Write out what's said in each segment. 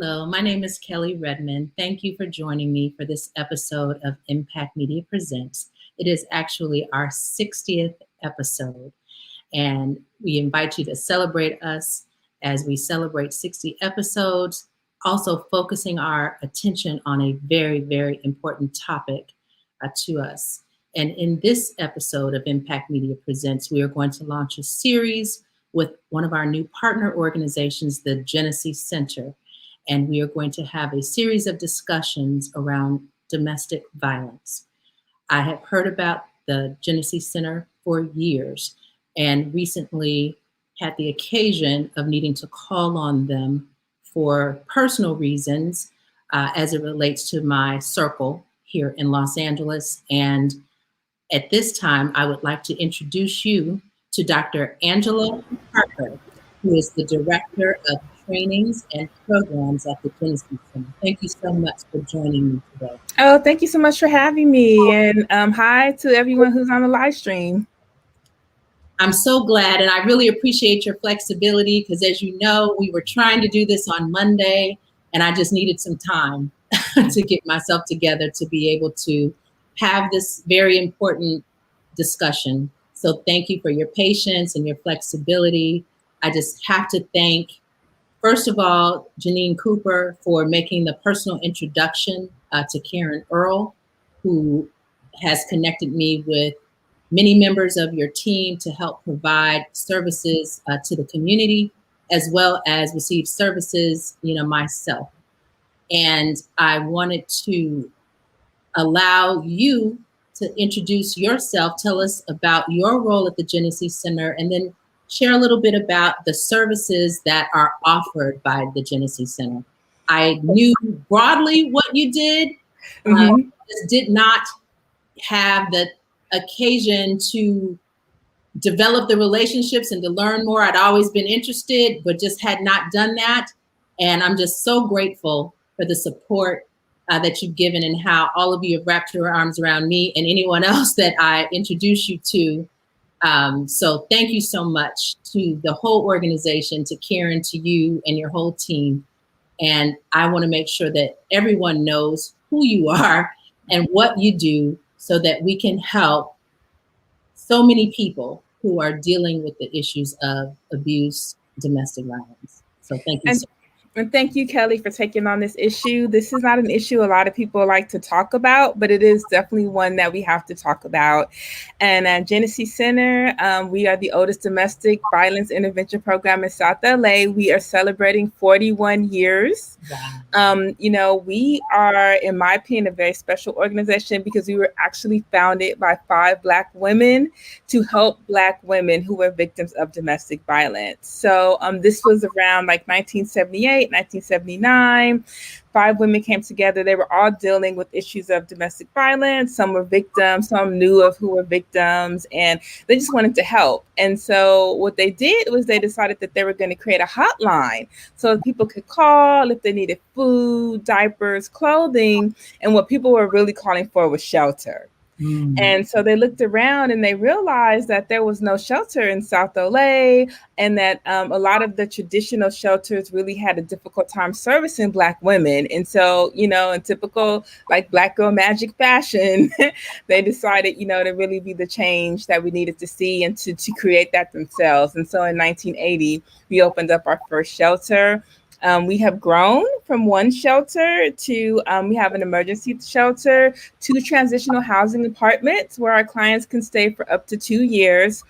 Hello, my name is Kelly Redmond. Thank you for joining me for this episode of Impact Media Presents. It is actually our 60th episode, and we invite you to celebrate us as we celebrate 60 episodes, also focusing our attention on a very, very important topic to us. And in this episode of Impact Media Presents, we are going to launch a series with one of our new partner organizations, the Jenesse Center. And we are going to have a series of discussions around domestic violence. I have heard about the Jenesse Center for years and recently had the occasion of needing to call on them for personal reasons as it relates to my circle here in Los Angeles. And at this time, I would like to introduce you to Dr. Angela Parker, who is the Director of Trainings and Programs at the Jenesse Center. Thank you so much for joining me today. Oh, thank you so much for having me. And hi to everyone who's on the live stream. I'm so glad, and I really appreciate your flexibility because, as you know, we were trying to do this on Monday, and I just needed some time to get myself together to be able to have this very important discussion. So thank you for your patience and your flexibility. I just have to thank, first of all, Janine Cooper for making the personal introduction to Karen Earl, who has connected me with many members of your team to help provide services to the community, as well as receive services, myself. And I wanted to allow you to introduce yourself, tell us about your role at the Jenesse Center, and then share a little bit about the services that are offered by the Jenesse Center. I knew broadly what you did, just did not have the occasion to develop the relationships and to learn more. I'd always been interested, but just had not done that. And I'm just so grateful for the support that you've given and how all of you have wrapped your arms around me and anyone else that I introduce you to. So thank you so much to the whole organization, to Karen, to you and your whole team. And I want to make sure that everyone knows who you are and what you do so that we can help so many people who are dealing with the issues of abuse, domestic violence. So thank you so much. And thank you, Kelly, for taking on this issue. This is not an issue a lot of people like to talk about, but it is definitely one that we have to talk about. And at Jenesse Center, we are the oldest domestic violence intervention program in South LA. We are celebrating 41 years. Wow. We are, in my opinion, a very special organization because we were actually founded by 5 Black women to help Black women who were victims of domestic violence. So this was around like 1978. 1979, 5 women came together. They were all dealing with issues of domestic violence. Some were victims, some knew of who were victims, and they just wanted to help. And so what they did was they decided that they were going to create a hotline so that people could call if they needed food, diapers, clothing, and what people were really calling for was shelter. And so they looked around and they realized that there was no shelter in South LA and that a lot of the traditional shelters really had a difficult time servicing Black women. And so, in typical like Black girl magic fashion, they decided, to really be the change that we needed to see and to create that themselves. And so in 1980, we opened up our first shelter. We have grown from one shelter to we have an emergency shelter, 2 transitional housing apartments where our clients can stay for up to 2 years.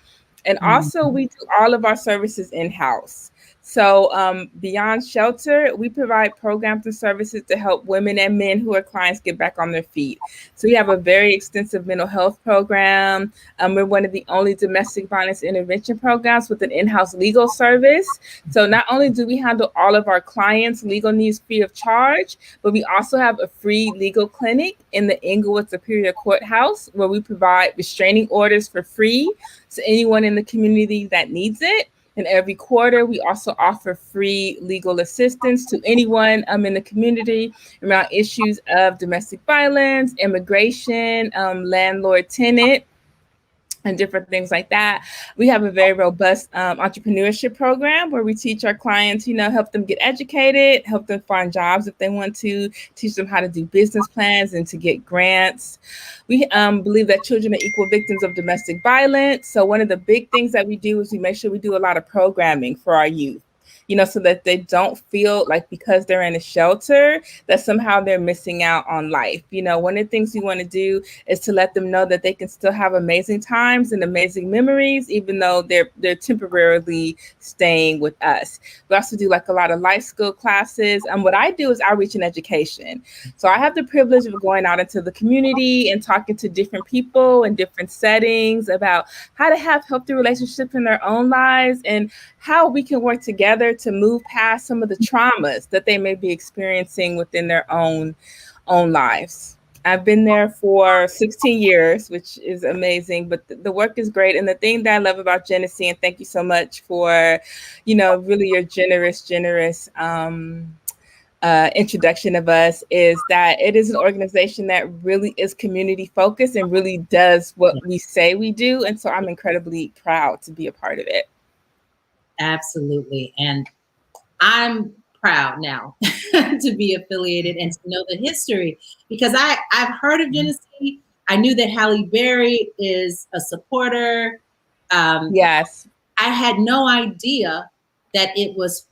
And also we do all of our services in-house. So beyond shelter, we provide programs and services to help women and men who are clients get back on their feet. So we have a very extensive mental health program. We're one of the only domestic violence intervention programs with an in-house legal service. So not only do we handle all of our clients' legal needs free of charge, but we also have a free legal clinic in the Inglewood Superior Courthouse where we provide restraining orders for free to anyone in the community that needs it. And every quarter, we also offer free legal assistance to anyone in the community around issues of domestic violence, immigration, landlord-tenant, and different things like that. We have a very robust entrepreneurship program where we teach our clients, help them get educated, help them find jobs if they want to, teach them how to do business plans and to get grants. We believe that children are equal victims of domestic violence. So one of the big things that we do is we make sure we do a lot of programming for our youth, so that they don't feel like because they're in a shelter that somehow they're missing out on life. One of the things we want to do is to let them know that they can still have amazing times and amazing memories, even though they're temporarily staying with us. We also do like a lot of life skill classes. What I do is outreach and education. So I have the privilege of going out into the community and talking to different people in different settings about how to have healthy relationships in their own lives and how we can work together to move past some of the traumas that they may be experiencing within their own lives. I've been there for 16 years, which is amazing, but the work is great. And the thing that I love about Jenesse, and thank you so much for, really your generous introduction of us, is that it is an organization that really is community focused and really does what we say we do. And so I'm incredibly proud to be a part of it. Absolutely. And I'm proud now to be affiliated and to know the history, because I've heard of Jenesse. I knew that Halle Berry is a supporter. Yes. I had no idea that it was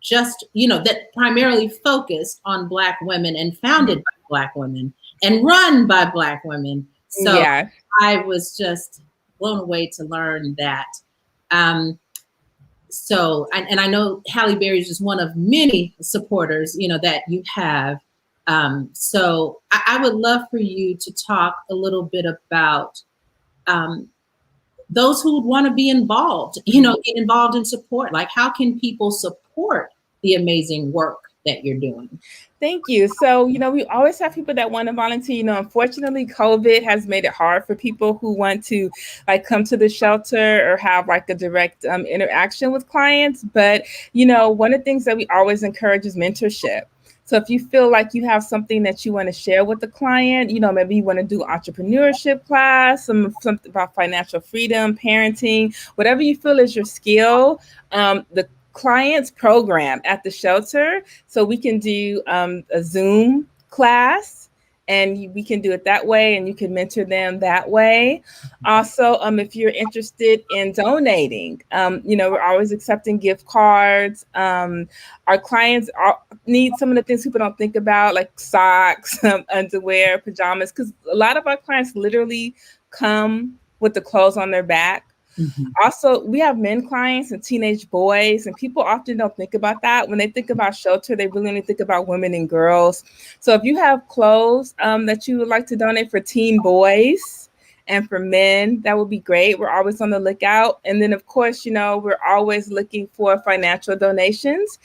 just, that primarily focused on Black women and founded by Black women and run by Black women. So yeah. I was just blown away to learn that. So, and I know Halle Berry is just one of many supporters, that you have. So I would love for you to talk a little bit about those who would want to be involved, get involved in support. Like, how can people support the amazing work that you're doing? Thank you. So, we always have people that want to volunteer. Unfortunately, COVID has made it hard for people who want to come to the shelter or have a direct interaction with clients. But, one of the things that we always encourage is mentorship. So if you feel like you have something that you want to share with the client, maybe you want to do entrepreneurship class, something about financial freedom, parenting, whatever you feel is your skill, the clients program at the shelter. So we can do a Zoom class and we can do it that way and you can mentor them that way. Also, if you're interested in donating, we're always accepting gift cards. Our clients need some of the things people don't think about, like socks, underwear, pajamas, because a lot of our clients literally come with the clothes on their back. Mm-hmm. Also, we have men clients and teenage boys, and people often don't think about that. When they think about shelter, they really only think about women and girls. So if you have clothes that you would like to donate for teen boys and for men, that would be great. We're always on the lookout. And then, of course, we're always looking for financial donations.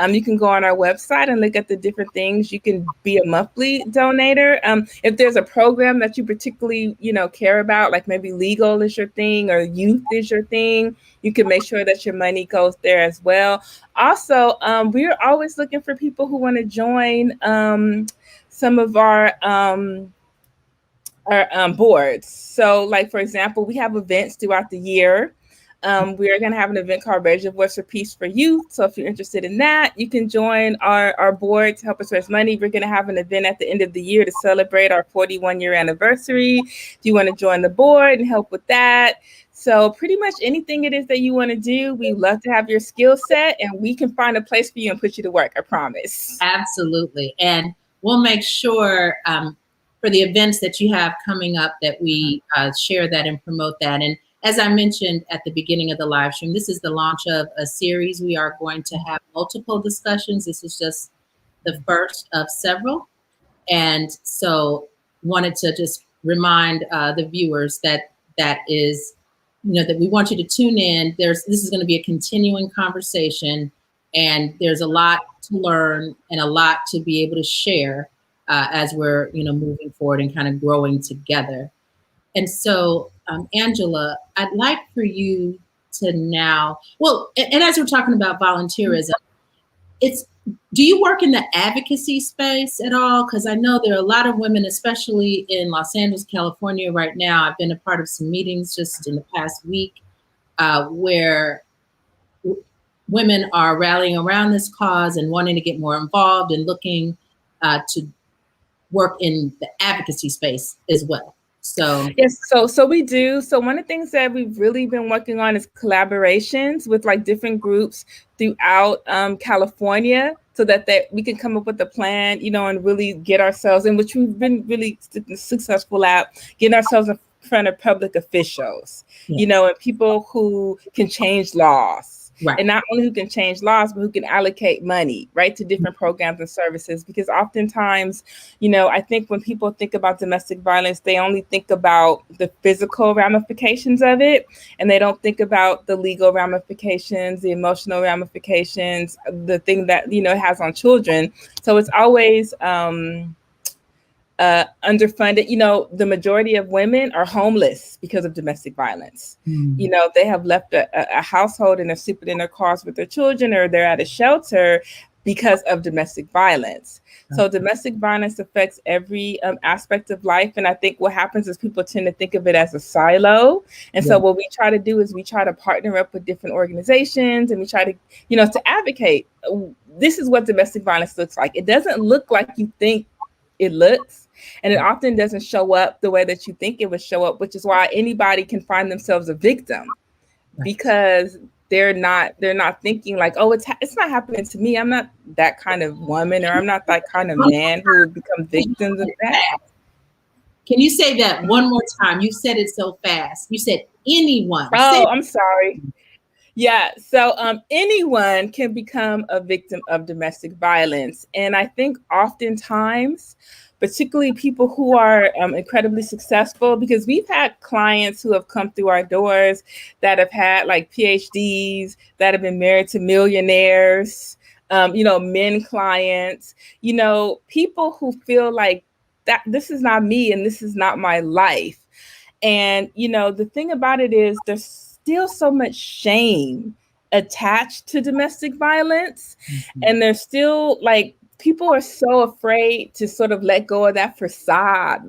You can go on our website and look at the different things. You can be a monthly donator. If there's a program that you particularly, care about, like maybe legal is your thing or youth is your thing, you can make sure that your money goes there as well. Also, we're always looking for people who want to join some of our boards. So for example, we have events throughout the year. We're going to have an event called Raise Your Voice for Peace for Youth. So if you're interested in that, you can join our board to help us raise money. We're going to have an event at the end of the year to celebrate our 41-year anniversary. If you want to join the board and help with that. So pretty much anything it is that you want to do, we love to have your skill set and we can find a place for you and put you to work, I promise. Absolutely. And we'll make sure for the events that you have coming up that we share that and promote that. And as I mentioned at the beginning of the live stream, this is the launch of a series. We are going to have multiple discussions. This is just the first of several. And so wanted to just remind the viewers that is, that we want you to tune in. This is going to be a continuing conversation, and there's a lot to learn and a lot to be able to share as we're, moving forward and kind of growing together. And so, Angela, I'd like for you to now, and as we're talking about volunteerism, it's Do you work in the advocacy space at all? Because I know there are a lot of women, especially in Los Angeles, California right now. I've been a part of some meetings just in the past week where women are rallying around this cause and wanting to get more involved and looking to work in the advocacy space as well. So yes, so we do. So one of the things that we've really been working on is collaborations with like different groups throughout California, so that we can come up with a plan, and really get ourselves in, which we've been really successful at, getting ourselves in front of public officials, yes. And people who can change laws. Right. And not only who can change laws, but who can allocate money, right, to different programs and services. Because oftentimes, I think when people think about domestic violence, they only think about the physical ramifications of it, and they don't think about the legal ramifications, the emotional ramifications, the thing that, it has on children. So it's always underfunded. The majority of women are homeless because of domestic violence. They have left a household and they're sleeping in their cars with their children, or they're at a shelter because of domestic violence. So domestic violence affects every aspect of life. And I think what happens is people tend to think of it as a silo. And so what we try to do is we try to partner up with different organizations, and we try to, to advocate. This is what domestic violence looks like. It doesn't look like you think it looks, and it often doesn't show up the way that you think it would show up, which is why anybody can find themselves a victim, because they're not thinking like, oh, it's not happening to me. I'm not that kind of woman, or I'm not that kind of man who would become victims of that. Can you say that one more time? You said it so fast. You said anyone. Oh, I'm sorry. Yeah. So anyone can become a victim of domestic violence. And I think oftentimes, particularly people who are incredibly successful, because we've had clients who have come through our doors that have had like PhDs, that have been married to millionaires, men clients, people who feel like that this is not me and this is not my life. And, the thing about it is there's still so much shame attached to domestic violence. And there's still like, people are so afraid to sort of let go of that facade,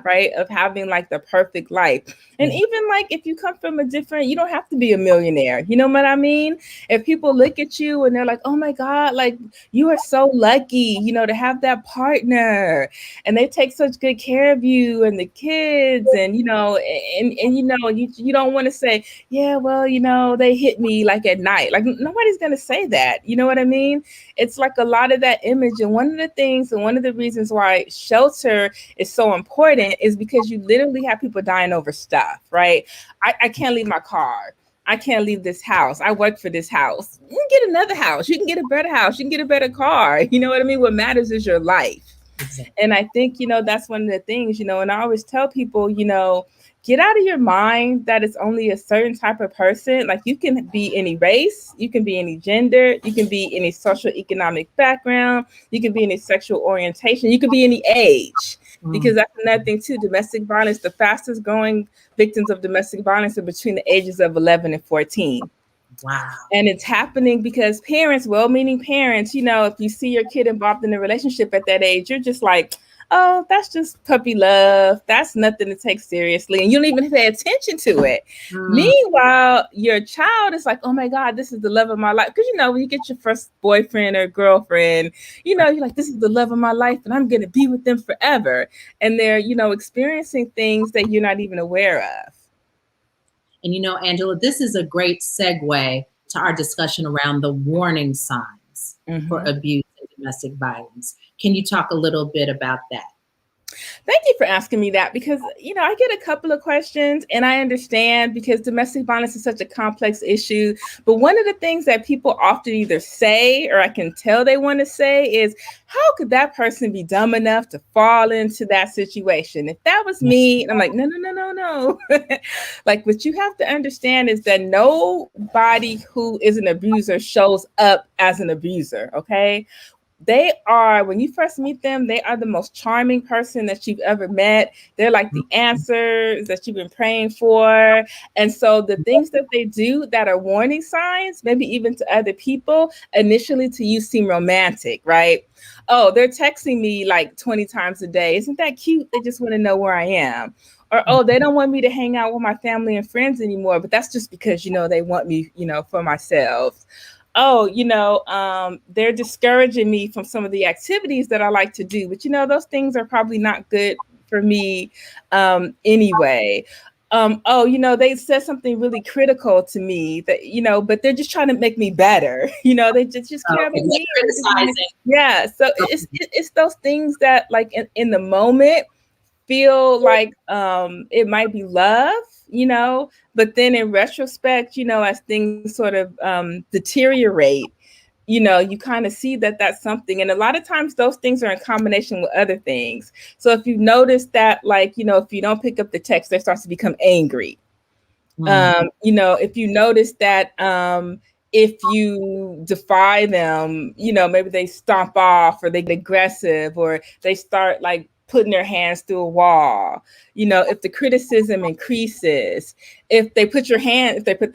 right, of having like the perfect life. And even like if you come from you don't have to be a millionaire. You know what I mean? If people look at you and they're like, oh my God, like you are so lucky, to have that partner, and they take such good care of you and the kids, and you don't want to say, yeah, well, they hit me like at night. Like nobody's gonna say that. You know what I mean? It's like a lot of that image. And one of the things and one of the reasons why shelter is so important is because you literally have people dying over stuff, right? I can't leave my car. I can't leave this house. I work for this house. You can get another house. You can get a better house. You can get a better car. You know what I mean? What matters is your life. Exactly. And I think, that's one of the things, and I always tell people, get out of your mind that it's only a certain type of person. Like you can be any race, you can be any gender, you can be any social economic background, you can be any sexual orientation, you can be any age. Because that's another thing too. Domestic violence, the fastest growing victims of domestic violence are between the ages of 11 and 14. Wow. And it's happening because parents, well-meaning parents, if you see your kid involved in a relationship at that age, you're just like, oh, that's just puppy love. That's nothing to take seriously. And you don't even pay attention to it. Meanwhile, your child is like, oh my God, this is the love of my life. Because, when you get your first boyfriend or girlfriend, you're like, this is the love of my life and I'm going to be with them forever. And they're, experiencing things that you're not even aware of. And, Angela, this is a great segue to our discussion around the warning signs for abuse and domestic violence. Can you talk a little bit about that? Thank you for asking me that, because, I get a couple of questions and I understand, because domestic violence is such a complex issue. But one of the things that people often either say, or I can tell they want to say, is how could that person be dumb enough to fall into that situation? If that was me, I'm like, no. Like, what you have to understand is that nobody who is an abuser shows up as an abuser. Okay. they are, when you first meet them, they are the most charming person that you've ever met. They're like the answers that you've been praying for. And so the things that they do that are warning signs, maybe even to other people, initially to you seem romantic, right? Oh, they're texting me like 20 times a day. Isn't that cute? They just want to know where I am. Or, oh, they don't want me to hang out with my family and friends anymore, but that's just because, they want me, for myself. Oh, they're discouraging me from some of the activities that I like to do, but those things are probably not good for me anyway. They said something really critical to me that, but they're just trying to make me better. They just care about me. Criticizing. Yeah. So it's those things that like in the moment feel like it might be love, but then in retrospect, as things sort of deteriorate, you kind of see that that's something. And a lot of times those things are in combination with other things. So if you notice that, like, if you don't pick up the text, they start to become angry. If you notice that if you defy them, maybe they stomp off or they get aggressive or they start like putting their hands through a wall. If the criticism increases, if they put their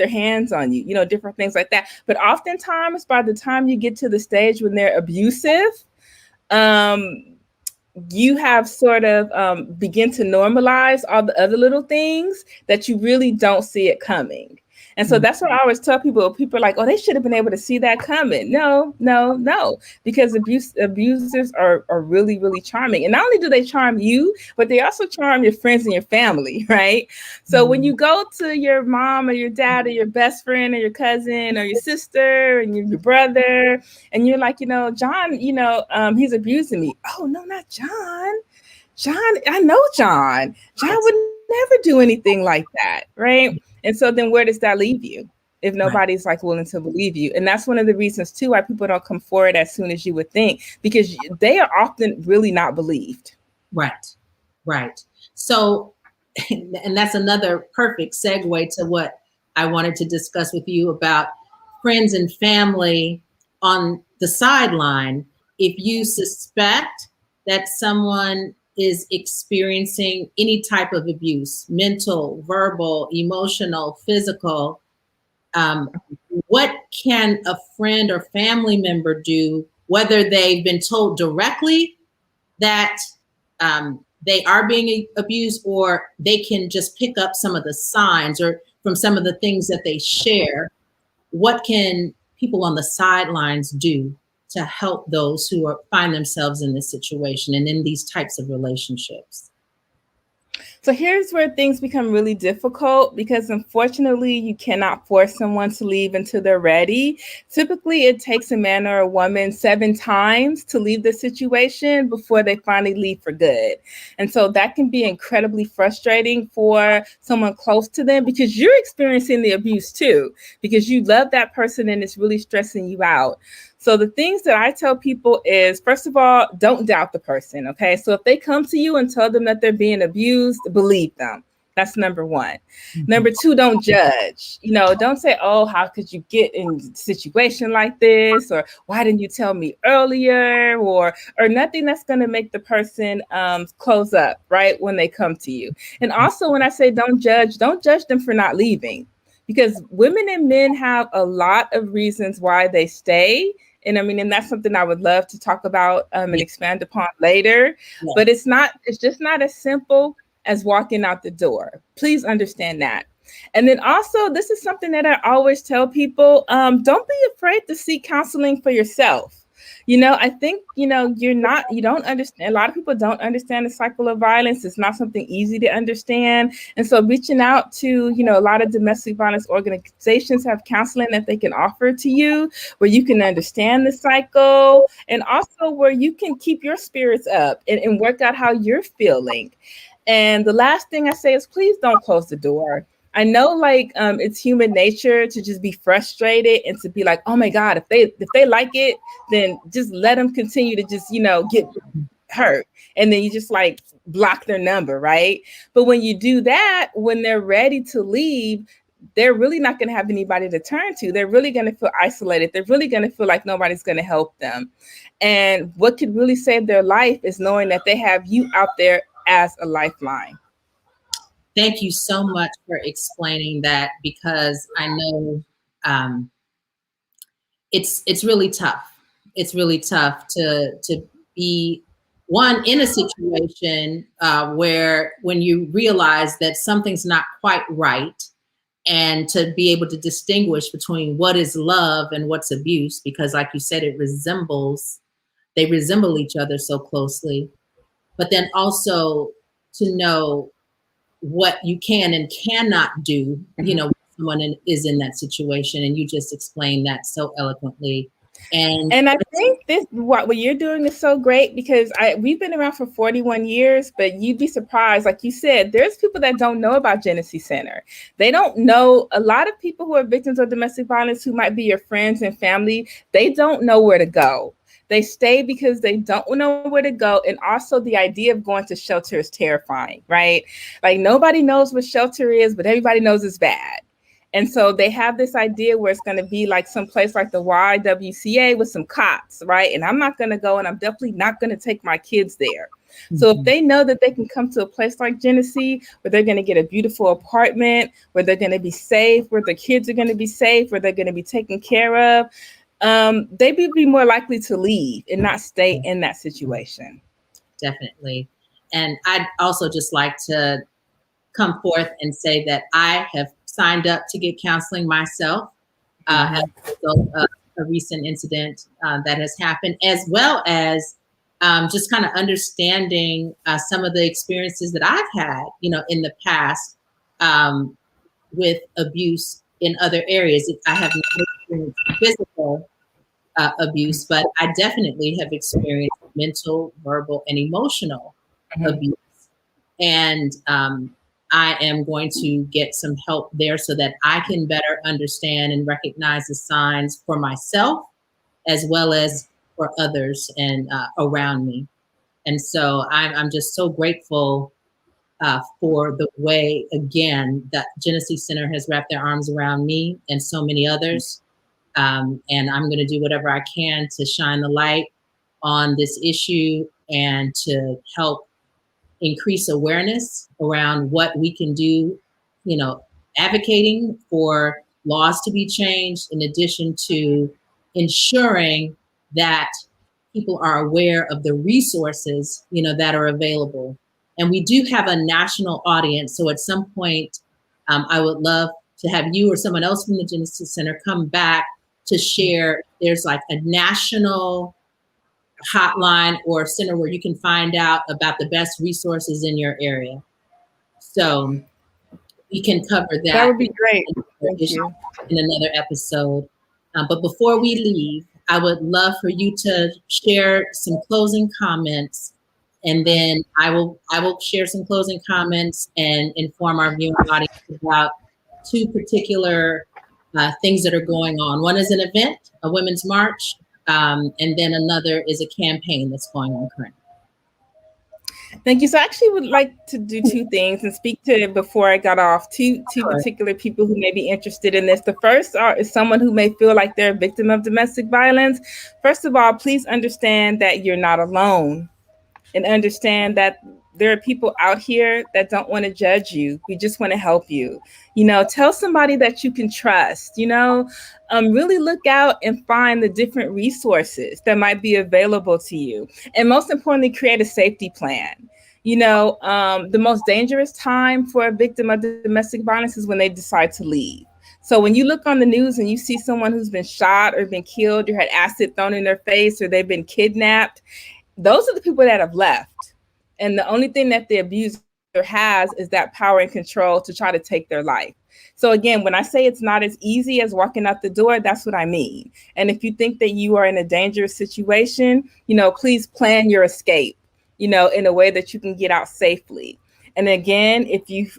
hands on you, different things like that. But oftentimes by the time you get to the stage when they're abusive, you have sort of begin to normalize all the other little things that you really don't see it coming. And so that's what I always tell people. People are like, oh, they should have been able to see that coming. No, because abusers are really, really charming. And not only do they charm you, but they also charm your friends and your family, right? So when you go to your mom or your dad or your best friend or your cousin or your sister and your brother, and you're like, John, he's abusing me. Oh, no, not John. I know John. John would never do anything like that, right? And so then where does that leave you if nobody's like willing to believe you? And that's one of the reasons too why people don't come forward as soon as you would think, because they are often really not believed. Right. So, and that's another perfect segue to what I wanted to discuss with you about friends and family on the sideline. If you suspect that someone is experiencing any type of abuse, mental, verbal, emotional, physical, what can a friend or family member do, whether they've been told directly that they are being abused, or they can just pick up some of the signs or from some of the things that they share? What can people on the sidelines do to help those who find themselves in this situation and in these types of relationships? So here's where things become really difficult, because unfortunately you cannot force someone to leave until they're ready. Typically it takes a man or a woman 7 times to leave the situation before they finally leave for good. And so that can be incredibly frustrating for someone close to them, because you're experiencing the abuse too, because you love that person and it's really stressing you out. So the things that I tell people is, first of all, don't doubt the person, okay? So if they come to you and tell them that they're being abused, believe them. That's number one. Number two, don't judge. Don't say, oh, how could you get in a situation like this? Or why didn't you tell me earlier? Or nothing that's going to make the person close up, right, when they come to you. And also when I say don't judge them for not leaving. Because women and men have a lot of reasons why they stay. And that's something I would love to talk about and expand upon later. Yeah. But it's just not as simple as walking out the door. Please understand that. And then also, this is something that I always tell people, don't be afraid to seek counseling for yourself. I think, you don't understand. A lot of people don't understand the cycle of violence. It's not something easy to understand. And so reaching out to, a lot of domestic violence organizations have counseling that they can offer to you, where you can understand the cycle, and also where you can keep your spirits up and work out how you're feeling. And the last thing I say is, please don't close the door. I know it's human nature to just be frustrated and to be like, oh my God, if they like it, then just let them continue to just, get hurt. And then you just block their number, right? But when you do that, when they're ready to leave, they're really not going to have anybody to turn to. They're really going to feel isolated. They're really going to feel like nobody's going to help them. And what could really save their life is knowing that they have you out there as a lifeline. Thank you so much for explaining that, because I know it's really tough. It's really tough to be in a situation where when you realize that something's not quite right, and to be able to distinguish between what is love and what's abuse, because like you said, they resemble each other so closely. But then also to know what you can and cannot do, you know, when someone is in that situation. And you just explained that so eloquently. And I think what you're doing is so great, because we've been around for 41 years, but you'd be surprised. Like you said, there's people that don't know about Jenesse Center. They don't know. A lot of people who are victims of domestic violence, who might be your friends and family, they don't know where to go. They stay because they don't know where to go. And also the idea of going to shelter is terrifying, right? Like nobody knows what shelter is, but everybody knows it's bad. And so they have this idea where it's going to be like some place like the YWCA with some cots, right? And I'm not going to go, and I'm definitely not going to take my kids there. Mm-hmm. So if they know that they can come to a place like Jenesse, where they're going to get a beautiful apartment, where they're going to be safe, where the kids are going to be safe, where they're going to be taken care of, they would be more likely to leave and not stay in that situation. Definitely. And I'd also just like to come forth and say that I have signed up to get counseling myself as a result of a recent incident that has happened, as well as just kind of understanding some of the experiences that I've had, you know, in the past with abuse in other areas. I have not experienced physical abuse, but I definitely have experienced mental, verbal, and emotional abuse. And I am going to get some help there so that I can better understand and recognize the signs for myself, as well as for others and around me. And so I'm just so grateful for the way, again, that Jenesse Center has wrapped their arms around me and so many others. And I'm going to do whatever I can to shine the light on this issue and to help increase awareness around what we can do, you know, advocating for laws to be changed, in addition to ensuring that people are aware of the resources, you know, that are available. And we do have a national audience. So at some point, I would love to have you or someone else from the Jenesse Center come back to share. There's like a national hotline or center where you can find out about the best resources in your area. So we can cover that. That would be great. Thank you. In another episode. But before we leave, I would love for you to share some closing comments, and then I will share some closing comments and inform our viewing audience about two particular things that are going on. One is an event, a women's march, and then another is a campaign that's going on currently. Thank you. So I actually would like to do two things and speak to, before I got off, two particular people who may be interested in this. The first is someone who may feel like they're a victim of domestic violence. First of all, please understand that you're not alone, and understand that there are people out here that don't want to judge you. We just want to help you. You know, tell somebody that you can trust, you know, really look out and find the different resources that might be available to you. And most importantly, create a safety plan. You know, the most dangerous time for a victim of domestic violence is when they decide to leave. So when you look on the news and you see someone who's been shot or been killed or had acid thrown in their face or they've been kidnapped, those are the people that have left. And the only thing that the abuser has is that power and control to try to take their life. So again, when I say it's not as easy as walking out the door, that's what I mean. And if you think that you are in a dangerous situation, you know, please plan your escape, you know, in a way that you can get out safely. And again, if you,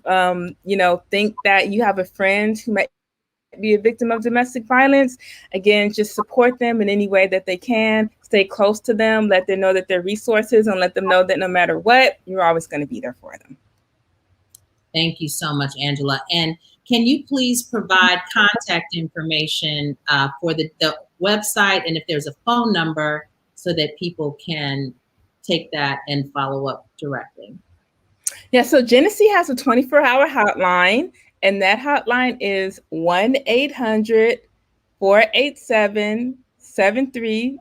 you know, think that you have a friend who might be a victim of domestic violence, again, just support them in any way that they can. Stay close to them, let them know that they're resources, and let them know that no matter what, you're always going to be there for them. Thank you so much, Angela. And can you please provide contact information for the website, and if there's a phone number so that people can take that and follow up directly? Yeah, so Jenesse has a 24-hour hotline, and that hotline is 1-800-487-73.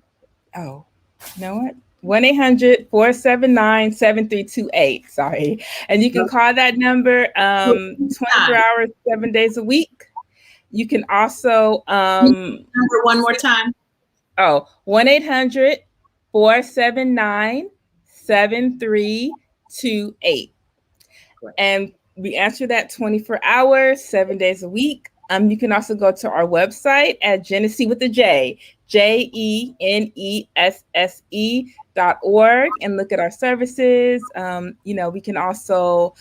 Oh, you know what? 1-800-479-7328. Sorry. And you can call that number 24 hours, 7 days a week. You can also number one more time. 1-800-479-7328. And we answer that 24 hours, 7 days a week. You can also go to our website at Jenesse with a J, JENESSE.org, and look at our services. We can also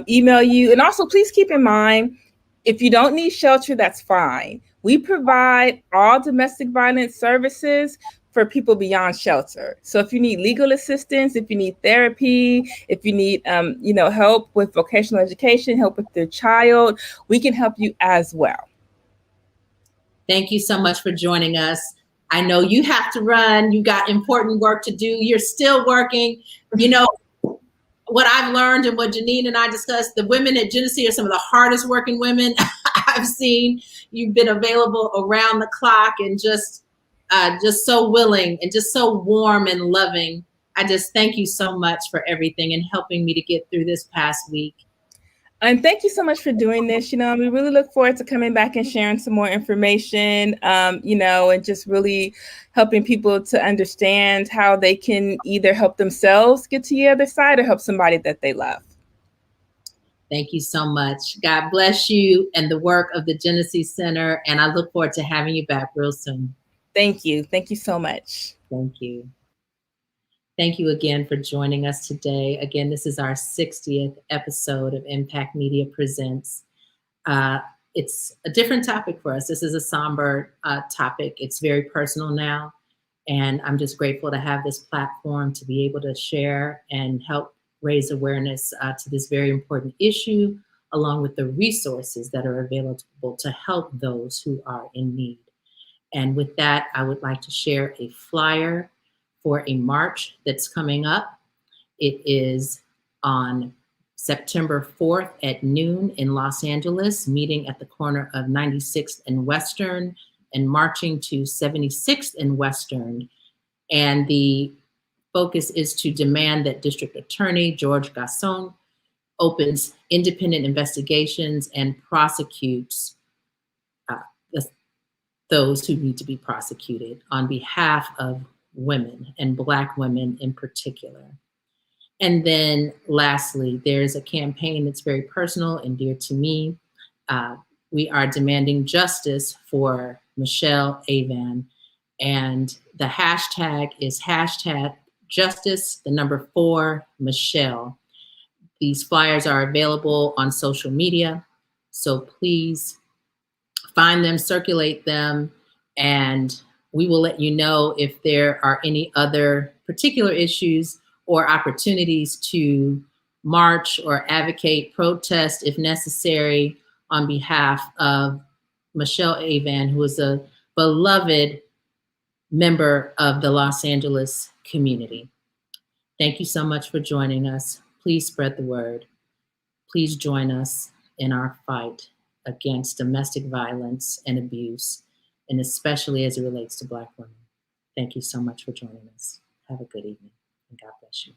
email you. And also, please keep in mind, if you don't need shelter, that's fine. We provide all domestic violence services for people beyond shelter. So if you need legal assistance, if you need therapy, if you need help with vocational education, help with your child, we can help you as well. Thank you so much for joining us. I know you have to run. You got important work to do. You're still working. You know, what I've learned and what Janine and I discussed, the women at Jenesse are some of the hardest working women I've seen. You've been available around the clock and just so willing and just so warm and loving. I just thank you so much for everything and helping me to get through this past week. And thank you so much for doing this. We really look forward to coming back and sharing some more information, and just really helping people to understand how they can either help themselves get to the other side or help somebody that they love. Thank you so much. God bless you and the work of the Jenesse Center. And I look forward to having you back real soon. Thank you. Thank you so much. Thank you. Thank you again for joining us today. Again, this is our 60th episode of Impact Media Presents. It's a different topic for us. This is a somber topic. It's very personal now. And I'm just grateful to have this platform to be able to share and help raise awareness to this very important issue, along with the resources that are available to help those who are in need. And with that, I would like to share a flyer for a march that's coming up. It is on September 4th at noon in Los Angeles, meeting at the corner of 96th and Western and marching to 76th and Western. And the focus is to demand that District Attorney George Gascon opens independent investigations and prosecutes those who need to be prosecuted on behalf of women and Black women in particular. And then lastly, there's a campaign that's very personal and dear to me. We are demanding justice for Michelle Avan, and the hashtag is #justice4Michelle. These flyers are available on social media, so please find them, circulate them, and we will let you know if there are any other particular issues or opportunities to march or advocate, protest if necessary on behalf of Michelle Avan, who is a beloved member of the Los Angeles community. Thank you so much for joining us. Please spread the word. Please join us in our fight against domestic violence and abuse, and especially as it relates to Black women. Thank you so much for joining us. Have a good evening, and God bless you.